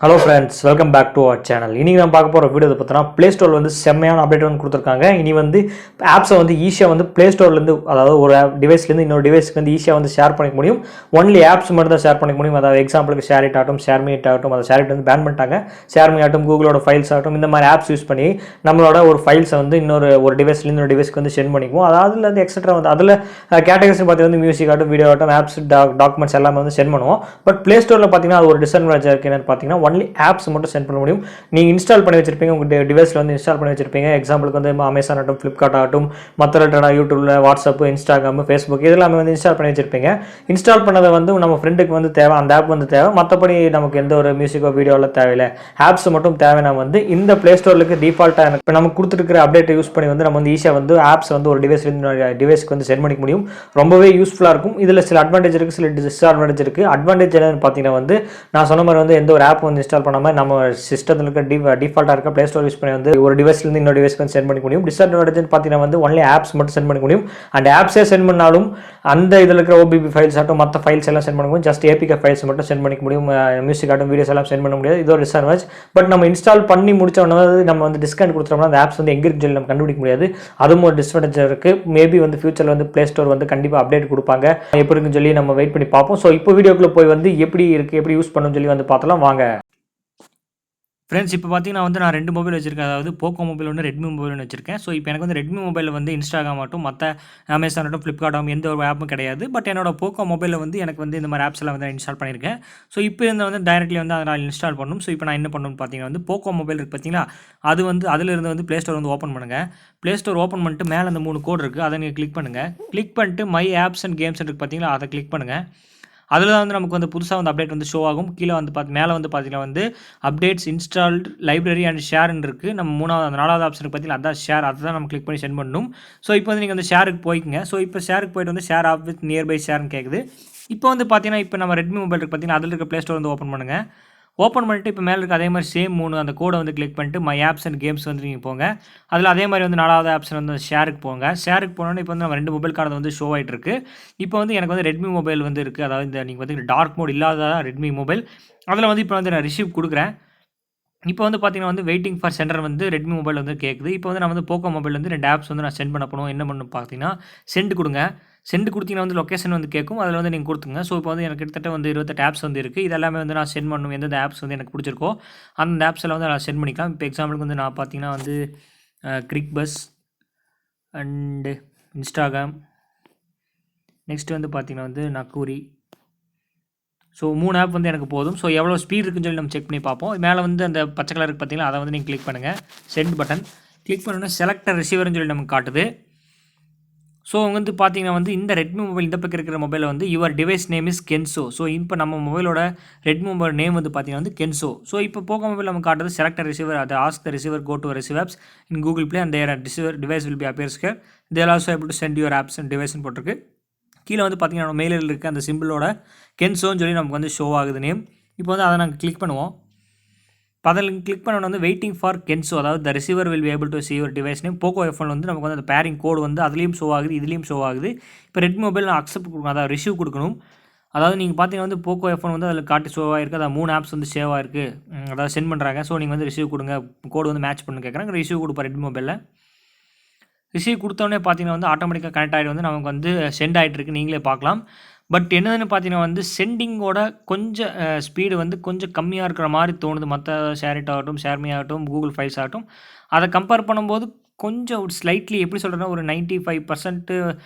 Hello friends, welcome back to our channel. இன்றைக்கி நான் பார்க்க போகிற வீடியோ பார்த்தோன்னா ப்ளே ஸ்டோரில் வந்து செம்மையான அப்டேட் வந்து கொடுத்துருக்காங்க. இனி வந்து ஆப்ஸை வந்து ஈஸியாக வந்து ப்ளே ஸ்டோர்லேருந்து, அதாவது ஒரு டிவைஸ்லேருந்து இன்னொரு டிவைஸ்க்கு வந்து ஈஸியாக வந்து ஷேர் பண்ணிக்க முடியும். ஒன்லி ஆப்ஸ் மட்டும் தான் ஷேர் பண்ணிக்க முடியும். அதாவது எக்ஸாம்பிளுக்கு ஷேர் இட் ஆகட்டும், ஷேர் மீ இட் ஆகட்டும். அதை ஷேர் இட் வந்து பேன் பண்ணிட்டாங்க. ஷேர் மீ ஆகட்டும், கூகுளோட ஃபைல்ஸ் ஆகட்டும், இந்த மாதிரி ஆப்ஸ் யூஸ் பண்ணி நம்மளோட ஒரு ஃபைல்ஸை வந்து ஒரு டிவைஸ்லேருந்து இன்னொரு டிவைஸ்க்கு வந்து சென்ட் பண்ணிக்குவோம். அதாவது வந்து எக்ஸட்ரா வந்து அதில் கேட்டகரிஸ் பார்த்து வந்து மியூசிக் ஆகட்டும், வீடியோ ஆகட்டும், ஆப்ஸ், டாக்குமெண்ட்ஸ் எல்லாமே வந்து சென்ட் பண்ணுவோம். பட் ப்ளே ஸ்டோரில் பார்த்தீங்கன்னா அது ஒரு டிஸ்அட்வான்டேஜ் இருக்குது. என்னன்னு பார்த்தீங்கன்னா ஒன்லி ஆப்ஸ் மட்டும் சென்ட் பண்ண முடியும். நீங்கள் இன்ஸ்டால் பண்ணி வச்சிருப்பீங்க, உங்கள் டிவைஸில் வந்து இன்ஸ்டால் பண்ணி வச்சிருப்பீங்க. எக்ஸாம்பிளுக்கு வந்து அமேசான் ஆகட்டும், ஃப்ளிப்கார்ட் ஆகட்டும், மற்ற யூடியூப்ல, வாட்ஸ்அப், இன்ஸ்டாகிராம், ஃபேஸ்புக் இதெல்லாமே வந்து இன்ஸ்டால் பண்ணி வச்சிருப்பீங்க. இன்ஸ்டால் பண்ணதை வந்து நம்ம ஃப்ரெண்டுக்கு வந்து தேவை, அந்த ஆப் வந்து தேவை. மற்றபடி நமக்கு எந்த ஒரு மியூசிக்கோ வீடியோவில் தேவையில்லை, ஆப்ஸ் மட்டும் தேவை. நம்ம வந்து இந்த ப்ளே ஸ்டோருக்கு டிஃபால்ட்டாக இப்போ நம்ம கொடுத்துருக்கிற அப்டேட்டை யூஸ் பண்ணி வந்து நம்ம வந்து ஈஸியாக வந்து ஆப்ஸ் வந்து ஒரு டிவைஸ்க்கு வந்து சென்ட் பண்ணிக்க முடியும். ரொம்பவே யூஸ்ஃபுல்லாக இருக்கும். இதில் சில அட்வான்டேஜ் இருக்குது, சில டிஸ்அட்வான்டேஜ் இருக்குது. அட்வான்டேஜ் என்னன்னு பார்த்தீங்கன்னா வந்து நான் சொன்ன மாதிரி வந்து எந்த ஒரு ஆப் வந்து இன்ஸ்டால் பண்ணாமல் நம்ம சிஸ்டத்தில் இருக்க டிஃபால்ட்டாக இருக்க ப்ளே ஸ்டோர் யூஸ் பண்ணி வந்து ஒரு டிவைஸ்லேருந்து இன்னொரு டிவைஸ்க்கு வந்து சென்ட் பண்ணிக்க முடியும். டிஸ்அட்வான்டேஜ் பார்த்தீங்கன்னா வந்து ஒன்லி ஆப்ஸ் மட்டும் சென்ட் பண்ணிக்க முடியும். அண்ட் ஆப்ஸே சென்ட் பண்ணாலும் அந்த இதில் இருக்கிற ஓபிபி ஃபைல்ஸ் ஆகட்டும், மற்ற ஃபைல்ஸ் எல்லாம் சென்ட் பண்ண முடியும். ஜஸ்ட் ஏபிகே ஃபைல்ஸ் மட்டும் சென்ட் பண்ணிக்க முடியும். மியூசிக் ஆகட்டும், வீடியோஸ் எல்லாம் சென்ட் பண்ண முடியாது. இது ஒரு டிஸ்அட்வான்டேஜ். பட் நம்ம இன்ஸ்டால் பண்ணி முடிச்ச உடனே நம்ம வந்து டிஸ்கவுண்ட் கொடுத்துட்டோம்னா அந்த ஆப்ஸ் வந்து எங்கே இருக்கு சொல்லி நம்ம கண்டுபிடிக்க முடியாது. அதுவும் ஒரு டிஸ்அட்வான்டேஜ் இருக்குது. மேபி வந்து ஃபியூச்சரில் வந்து ப்ளே ஸ்டோர் வந்து கண்டிப்பாக அப்டேட் கொடுப்பாங்க. எப்படி இருக்குன்னு சொல்லி நம்ம வெயிட் பண்ணி பார்ப்போம். ஸோ இப்போ வீடியோக்குள்ளே போய் வந்து எப்படி இருக்குது, எப்படி யூஸ் பண்ணணும்னு சொல்லி வந்து பார்த்தலாம் வாங்க. ஃப்ரெண்ட்ஸ், இப்போ பார்த்தீங்கன்னா வந்து நான் 2 மொபைல் வச்சிருக்கேன். அதாவது போக்கோ மொபைல் ஒன்று, ரெட்மி மொபைல் ஒன்று வச்சிருக்கேன். ஸோ இப்போ எனக்கு வந்து ரெட்மி மொபைலில் வந்து இன்ஸ்டாகிராம் ஆகட்டும், மற்ற அமேசான் ஆகட்டும், ஃப்ளிப்கார்ட் ஆகட்டும் எந்த ஒரு ஆப்பும் கிடையாது. பட் என்னோட போக்கோ மொபைலில் வந்து எனக்கு வந்து இந்த மாதிரி ஆப்ஸ் எல்லாம் வந்து இன்ஸ்டால் பண்ணியிருக்கேன். ஸோ இப்போ இருந்து வந்து டைரக்ட்லி வந்து அதை நான் இன்ஸ்டால் பண்ணணும். ஸோ இப்போ நான் என்ன பண்ணணும்னு பார்த்தீங்கன்னா வந்து போக்கோ மொபைல் இருக்குது பார்த்தீங்களா, அது வந்து அதிலிருந்து வந்து ப்ளே ஸ்டோர் வந்து ஓப்பன் பண்ணுங்கள். ப்ளே ஸ்டோர் ஓப்பன் பண்ணிட்டு மேலே அந்த 3 கோட் இருக்குது, அதை நீங்கள் கிளிக் பண்ணுங்கள். கிளிக் பண்ணிட்டு மை ஆப்ஸ் அண்ட் கேம்ஸ் இருக்குது பார்த்தீங்களா, அதை கிளிக் பண்ணுங்கள். அதில் தான் வந்து நமக்கு வந்து புதுசாக வந்து அப்டேட் வந்து ஷோ ஆகும். கீழே வந்து மேலே வந்து பார்த்தீங்கன்னா வந்து அப்டேட்ஸ், இன்ஸ்டால்டு, லைப்ரரி அண்ட் ஷேர்னு இருக்குது. நம்ம 3வது அந்த 4வது ஆப்ஷன் பார்த்தீங்கன்னா அதான் ஷேர், அதை தான் நம்ம கிளிக் பண்ணி சென்ட் பண்ணணும். ஸோ இப்போ வந்து நீங்கள் அந்த ஷேருக்கு போய்க்குங்க. ஸோ இப்போ ஷேருக்கு போய்ட்டு வந்து ஷேர் ஆப் வித் நியர்பை ஷேர்னு கேட்குது. இப்போ வந்து பார்த்தீங்கன்னா இப்போ நம்ம ரெட்மி மொபைல் இருக்குது பார்த்தீங்கன்னா, அதில் இருக்க ப்ளே ஸ்டோர் வந்து ஓப்பன் பண்ணுங்கள். ஓப்பன் பண்ணிட்டு இப்போ மேலே இருக்க அதே மாதிரி சேம் 3 அந்த கோடை வந்து கிளிக் பண்ணிட்டு மை ஆப்ஸ் அண்ட் கேம்ஸ் வந்து நீங்கள் போங்க. அதில் அதே மாதிரி வந்து 4வது ஆப்ஷன் வந்து ஷேருக்கு போங்க. ஷேருக்கு போனோன்னே இப்போ வந்து நம்ம 2 மொபைல் கார்டு வந்து ஷோ ஆகிட்டு இருக்கு. இப்போ வந்து எனக்கு வந்து ரெட்மி மொபைல் வந்து இருக்குது. அதாவது இந்த நீங்கள் வந்து டார்க் மோட் இல்லாத ரெட்மி மொபைல், அதில் வந்து இப்போ வந்து நான் ரிசீவ் கொடுக்குறேன். இப்போ வந்து பார்த்தீங்கன்னா வந்து வெயிட்டிங் ஃபார் சென்டர் வந்து ரெட்மி மொபைல் வந்து கேட்குது. இப்போ வந்து நான் வந்து போக்கோ மொபைல் வந்து 2 ஆப்ஸ் வந்து நான் சென்ட் பண்ண போகணும். என்ன பண்ணணும் பார்த்தீங்கன்னா, சென்ட் கொடுங்க. சென்ட் கொடுத்தீங்கன்னா வந்து லொக்கேஷன் வந்து கேட்கும். அதில் வந்து நீங்கள் கொடுத்துங்க. ஸோ இப்போ வந்து எனக்கு கிட்டத்தட்ட வந்து 28 ஆப்ஸ் வந்து இருக்குது. இது எல்லாமே வந்து நான் சென்ட் பண்ணணும். எந்தெந்த ஆப்ஸ் வந்து எனக்கு பிடிச்சிருக்கோ அந்த ஆப்ஸ் எல்லாம் வந்து நான் சென்ட் பண்ணிக்கலாம். இப்போ எக்ஸாம்பிளுக்கு வந்து நான் பார்த்தீங்கன்னா வந்து கிரிக் பஸ் அண்டு இன்ஸ்டாகிராம், நெக்ஸ்ட் வந்து பார்த்தீங்கன்னா வந்து நக்கூரி. ஸோ 3 ஆப் வந்து எனக்கு போதும். ஸோ எவ்வளோ ஸ்பீட் இருக்குன்னு சொல்லி நம்ம செக் பண்ணி பார்ப்போம். மேலே வந்து அந்த பச்சை கலர் இருக்குது பார்த்தீங்களா, அதை வந்து நீங்கள் கிளிக் பண்ணுங்கள். சென்ட் பட்டன் கிளிக் பண்ணோன்னா செலக்ட் ரிசீவர்னு சொல்லி நமக்கு காட்டுது. ஸோ வந்து பார்த்தீங்கன்னா வந்து இந்த ரெட்மி மொபைல் இந்த பக்கம் இருக்கிற மொபைலில் வந்து your device name is Kenzo. So இப்போ நம்ம மொபைலோட ரெட்மி மொபைல் நேம் வந்து பார்த்தீங்கன்னா வந்து கென்சோ. ஸோ இப்போ போக்கோ மொபைல் நமக்கு காட்டுறது செலக்ட் ரிசீவர், அது ask the receiver go to receive apps in Google Play and their receiver device will be appears here. They're also able to send your apps and டிவைஸ்னு போட்டிருக்கு. கீழே வந்து பார்த்தீங்கன்னா நம்ம மெயிலில் இருக்க அந்த சிம்பிளோட கென்சோன்னு சொல்லி நமக்கு வந்து ஷோ ஆகுது நேம். இப்போ வந்து அதை நாங்கள் கிளிக் பண்ணுவோம். இப்போ அதில் கிளிக் பண்ணோன்னு வந்து வெயிட்டிங் ஃபார் கென்சோ, அதாவது the receiver will be able to see your device name. Poco F1 வந்து நமக்கு வந்து அந்த பேரிங் கோடு வந்து அதுலேயும் ஷோ ஆகுது, இதுலேயும் ஷோ ஆகுது. இப்போ ரெட்மி மொபைல் நான் அக்செப்ட் கொடுக்கணும், அதாவது ரிசீவ் கொடுக்கணும். அதாவது நீங்கள் பார்த்தீங்கன்னா வந்து போக்கோ எஃப்ஒன் வந்து அதில் காட்டி ஷோ ஆகிருக்கு. அதாவது 3 ஆப்ஸ் வந்து சேவ் ஆகிருக்கு, அதாவது சென்ட் பண்ணுறாங்க. ஸோ நீங்கள் வந்து ரிசீவ் கொடுங்க, கோடு வந்து மேட்ச் பண்ணு கேட்குறாங்க. ரிசீவ் கொடுப்பேன் ரெட்மி மொபைலில். ரிசீவ் கொடுத்தோடனே பார்த்தீங்கன்னா வந்து ஆட்டோமேட்டிக்காக கனெக்ட் ஆகிட்டு வந்து நமக்கு வந்து சென்ட் ஆகிட்டு இருக்கு, நீங்களே பார்க்கலாம். பட் என்னதுன்னு பார்த்தீங்கன்னா வந்து சென்டிங்கோட கொஞ்சம் ஸ்பீடு வந்து கொஞ்சம் கம்மியாக இருக்கிற மாதிரி தோணுது. மற்ற ஷேரிட் ஆகட்டும், ஷேர்மி ஆகட்டும், கூகுள் ஃபைல்ஸ் ஆகட்டும், அதை கம்பேர் பண்ணும்போது கொஞ்சம் ஒரு ஸ்லைட்லி எப்படி சொல்கிறேன்னா ஒரு 95%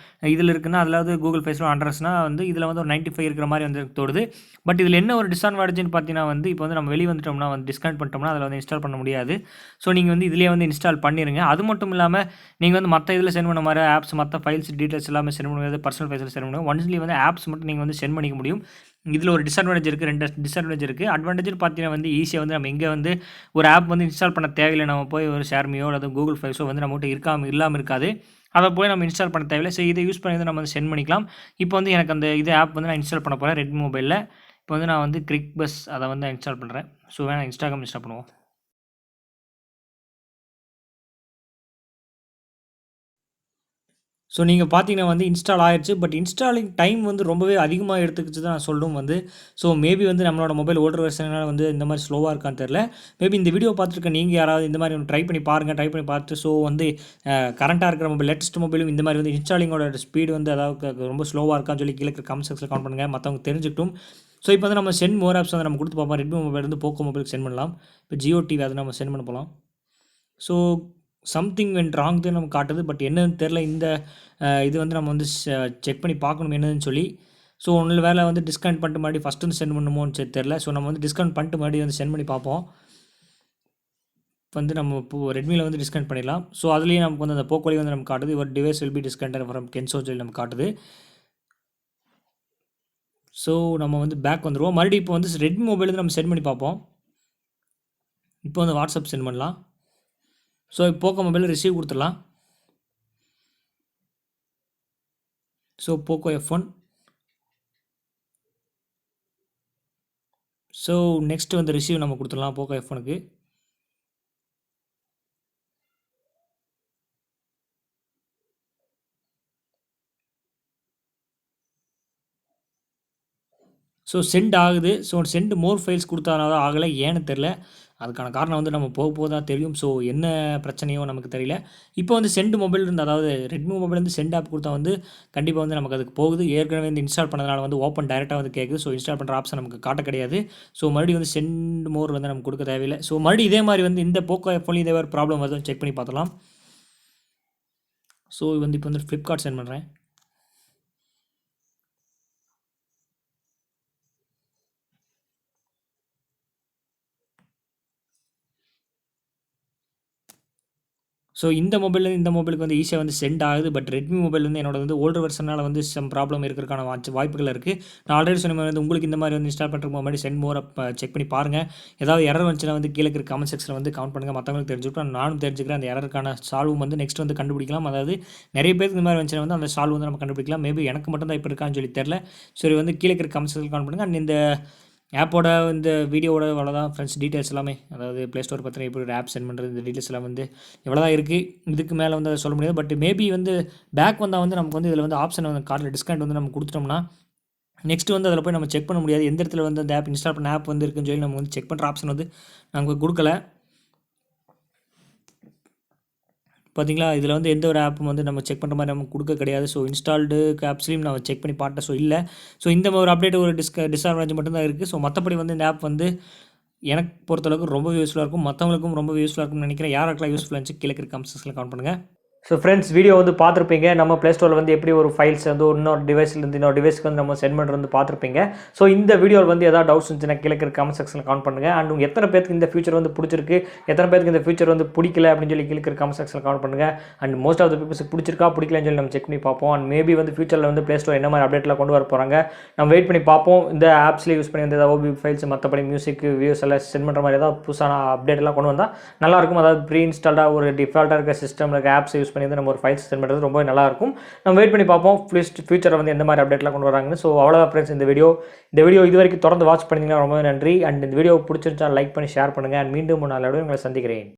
இதில் இருக்குன்னா, அதில் கூகுள் ஃபைல்ஸில் 100னா வந்து இதில் வந்து ஒரு 95 இருக்கிற மாதிரி வந்து தோணுது. பட் இதில் என்ன ஒரு டிஸ்அட்வான்டேஜ்னு பார்த்தீங்கன்னா வந்து இப்போ வந்து நம்ம வெளியே வந்துட்டோம்னா வந்து டிஸ்கனெக்ட் பண்ணிட்டோம்னா அதில் வந்து இன்ஸ்டால் பண்ண முடியாது. ஸோ நீங்கள் வந்து இதிலேயே வந்து இன்ஸ்டால் பண்ணிடுங்க. அது மட்டும் இல்லாமல் நீங்கள் வந்து மற்ற இதில் சென்ட் பண்ண மாதிரி ஆப்ஸ், மற்ற ஃபைல்ஸ் டீட்டெயில்ஸ் எல்லாமே சென்ட் பண்ண முடியாது. பர்சனல் ஃபைல்ஸில் சென்ட் பண்ண முடியும். ஒன்ஸ்லி வந்து ஆப்ஸ் மட்டும் நீங்கள் வந்து சென்ட் பண்ணிக்க முடியும். இதில் ஒரு டிஸ்அட்வான்டேஜ் இருக்குது, 2 டிஸ்அட்வான்டேஜ் இருக்குது. அட்வான்டேஜ்னு பார்த்தீங்கன்னா வந்து ஈஸியாக வந்து நம்ம எங்கே வந்து ஒரு ஆப் வந்து இன்ஸ்டால் பண்ண தேவையில்லை. நம்ம போய் ஒரு ஷேர்மியோ அல்லது கூகுள் ஃபைல்ஸோ வந்து நம்மகிட்ட இல்லாமல் இருக்காது. அதை போய் நம்ம இன்ஸ்டால் பண்ண தேவையில்லை. ஸோ இதை யூஸ் பண்ணி வந்து நம்ம வந்து சென்ட் பண்ணிக்கலாம். இப்போ வந்து எனக்கு அந்த இது ஆப் வந்து நான் இன்ஸ்டால் பண்ண போகிறேன் ரெட்மி மொபைலில். இப்போ வந்து நான் வந்து கிரிக் பஸ் அதை வந்து இன்ஸ்டால் பண்ணுறேன். ஸோ வேணா இன்ஸ்டாகிராம் இன்ஸ்டால் பண்ணுவோம். ஸோ நீங்கள் பார்த்தீங்கன்னா வந்து இன்ஸ்டால் ஆயிடுச்சு. பட் இன்ஸ்டாலிங் டைம் வந்து ரொம்பவே அதிகமாக எடுத்துக்கிச்சு தான் நான் சொல்லணும் வந்து. ஸோ மேபி வந்து நம்மளோட மொபைல் ஓல்டர் வெர்ஷனால வந்து இந்த மாதிரி ஸ்லோவாக இருக்கான்னு தெரில. மேபி இந்த வீடியோ பார்த்துருக்க நீங்கள் யாராவது இந்த மாதிரி ட்ரை பண்ணி பாருங்கள். ட்ரை பண்ணி பார்த்து ஸோ வந்து கரண்ட்டாக இருக்கிற மொபைல் லேட்டஸ்ட் மொபைலும் இந்த மாதிரி வந்து இன்ஸ்டாலிங்கோட ஸ்பீடு வந்து அதாவது ரொம்ப ஸ்லோவாக இருக்கான்னு சொல்லி கீழே இருக்கிற கமெண்ட் செக்ஷனில் கமெண்ட் பண்ணுங்கள். மற்றவங்க தெரிஞ்சுக்கிட்டும். ஸோ இப்போ வந்து நம்ம சென்ட் மோர் ஆப்ஸ் வந்து நம்ம கொடுத்து பார்ப்போம். ரெட்மி மொபைல் வந்து போக்கோ மொபைலுக்கு சென்ட் பண்ணலாம். இப்போ ஜியோ டிவி அதை நம்ம சென்ட் பண்ண போகலாம். ஸோ சம்திங் வென்ட் ராங் தான் நமக்கு காட்டுது. பட் என்னன்னு தெரில. இந்த இது வந்து நம்ம வந்து செக் பண்ணி பார்க்கணும் என்னதுன்னு சொல்லி. ஸோ ஒன்றில் வேலை வந்து டிஸ்கவுண்ட் பண்ணிட்டு மறுபடியும் ஃபஸ்ட்டு வந்து சென்ட் பண்ணுமோன்னு தெரில. ஸோ நம்ம வந்து டிஸ்கவுண்ட் பண்ணிட்டு மறுபடியும் வந்து சென்ட் பண்ணி பார்ப்போம். வந்து நம்ம இப்போ ரெட்மியில் வந்து டிஸ்கவுண்ட் பண்ணிடலாம். ஸோ அதுலேயே நமக்கு வந்து அந்த போக்கோலி வந்து நமக்கு காட்டுது. ஒரு device will B discounted from Kenzo சொல்லி நமக்கு காட்டுது. ஸோ நம்ம வந்து பேக் வந்துடுவோம். மறுபடியும் இப்போ வந்து ரெட்மி மொபைல் வந்து நம்ம சென்ட் பண்ணி பார்ப்போம். இப்போ வந்து வாட்ஸ்அப் சென்ட் பண்ணலாம். ஸோ போக்கோ மொபைலில் ரிசீவ் கொடுத்துடலாம். So Poco F1. So next வந்து ரிசீவ் நம்ம கொடுத்துடலாம் போக்கோ F1க்கு. ஸோ சென்ட் ஆகுது. ஸோ சென்ட் மோர் ஃபைல்ஸ் கொடுத்தனால ஆகலை, ஏன்னு தெரில. அதுக்கான காரணம் வந்து நம்ம போக போக தான் தெரியும். ஸோ என்ன பிரச்சனையோ நமக்கு தெரியல. இப்போ வந்து சென்ட் மொபைல் இருந்து அதாவது ரெட்மி மொபைல் வந்து சென்ட் ஆப் கொடுத்தா வந்து கண்டிப்பாக வந்து நமக்கு அதுக்கு போகுது. ஏற்கனவே வந்து இன்ஸ்டால் பண்ணதுனால வந்து ஓப்பன் டைரெக்டாக வந்து கேட்குது. ஸோ இன்ஸ்டால் பண்ணுற ஆப்ஷன் நமக்கு காட்ட கிடையாது. ஸோ மறுபடியும் வந்து சென்ட் மோர் வந்து நமக்கு கொடுக்க தேவையில்லை. ஸோ மறுபடியும் இதே மாதிரி வந்து இந்த போக்கோ F1 இதே மாதிரி ப்ராப்ளம் வருதுன்னு செக் பண்ணி பார்த்துலாம். ஸோ வந்து இப்போ வந்து ஃப்ளிப்கார்ட் சென்ட் பண்ணுறேன். ஸோ இந்த மொபைல்லேருந்து இந்த மொபைலுக்கு வந்து ஈஸியாக வந்து சென்ட் ஆகுது. பட் ரெட்மி மொபைல் வந்து என்னோட வந்து ஓல்டர் வெர்ஷனால் வந்து சம் ப்ராப்ளம் இருக்கிறதுக்கான வாய்ப்புகள் இருக்குது. நான் ஆல்ரெடி சொன்ன மாதிரி வந்து உங்களுக்கு இந்த மாதிரி வந்து இன்ஸ்டால் பண்ணுறதுக்கு முன்னாடி சென்ட் மோர் செக் பண்ணி பாருங்கள். ஏதாவது எரர் வந்துச்சுன்னா வந்து கீழே இருக்கிற கமெண்ட் செக்ஷனில் வந்து கமெண்ட் பண்ணுங்கள். மற்றவங்களுக்கு தெரிஞ்சுக்கிட்டு நானும் தெரிஞ்சுக்கிறேன். அந்த எரருக்கான சால்வும் வந்து நெக்ஸ்ட் வந்து கண்டுபிடிக்கலாம். அதாவது நிறைய பேருக்கு இந்த மாதிரி வந்துச்சுன்னா வந்து அந்த சால்வ் வந்து நம்ம கண்டுபிடிக்கலாம். மேபி எனக்கு மட்டும் தான் இப்போ இருக்கான்னு சொல்லி தெரில. சரி வந்து கீழே இருக்கிற கமெண்ட் செக்ஷனில் கமெண்ட் பண்ணுங்கள். அண்ட் இந்த ஆப்போட இந்த வீடியோவோட அவ்வளோதான் ஃப்ரெண்ட்ஸ். டீட்டெயில்ஸ் எல்லாமே அதாவது ப்ளே ஸ்டோர் பற்றின எப்படி ஒரு ஆப் சென்ட் பண்ணுறது இந்த டீட்டெயில்ஸ் எல்லாம் வந்து எவ்வளோ தான் இருக்குது. இதுக்கு மேலே வந்து அதை சொல்ல முடியாது. பட் மேபி வந்து பேக் வந்தால் வந்து நமக்கு வந்து இதில் வந்து ஆப்ஷன் வந்து கார்டில் டிஸ்கவுண்ட் வந்து நம்ம கொடுத்துட்டோம்னா நெக்ஸ்ட் வந்து அதில் போய் நம்ம செக் பண்ண முடியாது. எந்த இடத்துல வந்து அந்த ஆப் இன்ஸ்டால் பண்ண ஆப் வந்து இருக்குன்னு சொல்லி நம்ம வந்து செக் பண்ணுற ஆப்ஷன் வந்து நமக்கு கொடுக்கல. பார்த்தீங்களா, இதில் வந்து எந்த ஒரு ஆப்பும் வந்து நம்ம செக் பண்ணுற மாதிரி நமக்கு கொடுக்க கிடையாது. ஸோ இன்ஸ்டால்டு ஆப்ஸ்லையும் நான் செக் பண்ணி பார்த்தேன். ஸோ இல்லை. ஸோ இந்த ஒரு அப்டேட் ஒரு டிஸ்அட்வான்டேஜ் மட்டும்தான் இருக்குது. ஸோ மற்றபடி வந்து இந்த ஆப் வந்து எனக்கு பொறுத்தளவுக்கு ரொம்ப யூஸ்ஃபுல்லாக இருக்கும். மற்றவங்களுக்கும் ரொம்ப யூஸ்ஃபுல்லாக இருக்கும்னு நினைக்கிறேன். யாருக்கெல்லாம் யூஸ்ஃபுல்லாக இருந்துச்சு கீழே இருக்கிற கமெண்ட் செக்ஷனில் கமெண்ட் பண்ணுங்கள். ஸோ ஃப்ரெண்ட்ஸ், வீடியோ வந்து பார்த்துருப்பீங்க. நம்ம ப்ளே ஸ்டோரில் வந்து எப்படி ஒரு ஃபைல்ஸ் வந்து இன்னொரு டிவைஸ்லேருந்து இன்னொரு டிவைஸ்க்கு வந்து நம்ம சென்ட் பண்ணுறது வந்து பார்த்துருப்பீங்க. ஸோ இந்த வீடியோவில் வந்து ஏதாவது டவுட்ஸ் இருந்துச்சுன்னா கீழே இருக்கிற கமெண்ட் செக்ஷனில் கமெண்ட் பண்ணுங்கள். அண்ட் உங்கள் எத்தனை பேருக்கு இந்த ஃபியூச்சர் வந்து பிடிச்சிருக்கு, எத்தனை பேருக்கு இந்த ஃபியூச்சர் வந்து பிடிக்கல அப்படின்னு சொல்லி கீழே இருக்கிற கமெண்ட் செக்ஷனில் கமெண்ட் பண்ணுங்கள். And most of the peoples பிடிச்சிருக்கா பிடிக்கலன்னு சொல்லி நம்ம செக் பண்ணி பார்ப்போம். அண்ட் மேபி வந்து ஃபியூச்சரில் வந்து ப்ளே ஸ்டோர் என்ன மாதிரி அப்டேட்லாம் கொண்டு வர போகிறாங்க நம்ம வெயிட் பண்ணி பார்ப்போம். இந்த ஆப்ஸ்லேயே யூஸ் பண்ணி வந்து ஏதாவது ஓபி ஃபைல்ஸ் மற்றபடி மியூசிக் வியூஸ் எல்லாம் சென்ட் பண்ணுற மாதிரி ஏதாவது புதுசான அப்டேட்லாம் கொண்டு வந்தால் நல்லாயிருக்கும். அதாவது ப்ரீ இன்ஸ்டால்டாக ஒரு டிஃபால்ட்டாக இருக்க சிஸ்டமில் இருக்க ஆப்ஸ் யூஸ் பண்ணி வந்து நம்ம ஒரு ஃபைல்ஸ் சென்ட் பண்ணுறது ரொம்ப நல்லாயிருக்கும். நம்ம வெயிட் பண்ணி பார்ப்போம் ஃபியூச்சரில் வந்து எந்த மாதிரி அப்டேட்லாம் கொண்டு வராங்கன்னு. ஸோ அவ்வளோதான் ஃப்ரெண்ட்ஸ் இந்த வீடியோ இது வரைக்கும் தொடர்ந்து வாட்ச் பண்ணிங்கன்னா ரொம்ப நன்றி. அண்ட் இந்த வீடியோ பிடிச்சிருந்தா லைக் பண்ணி ஷேர் பண்ணுங்கள். அண்ட் மீண்டும் ஒரு நாள் உங்களை சந்திக்கிறேன்.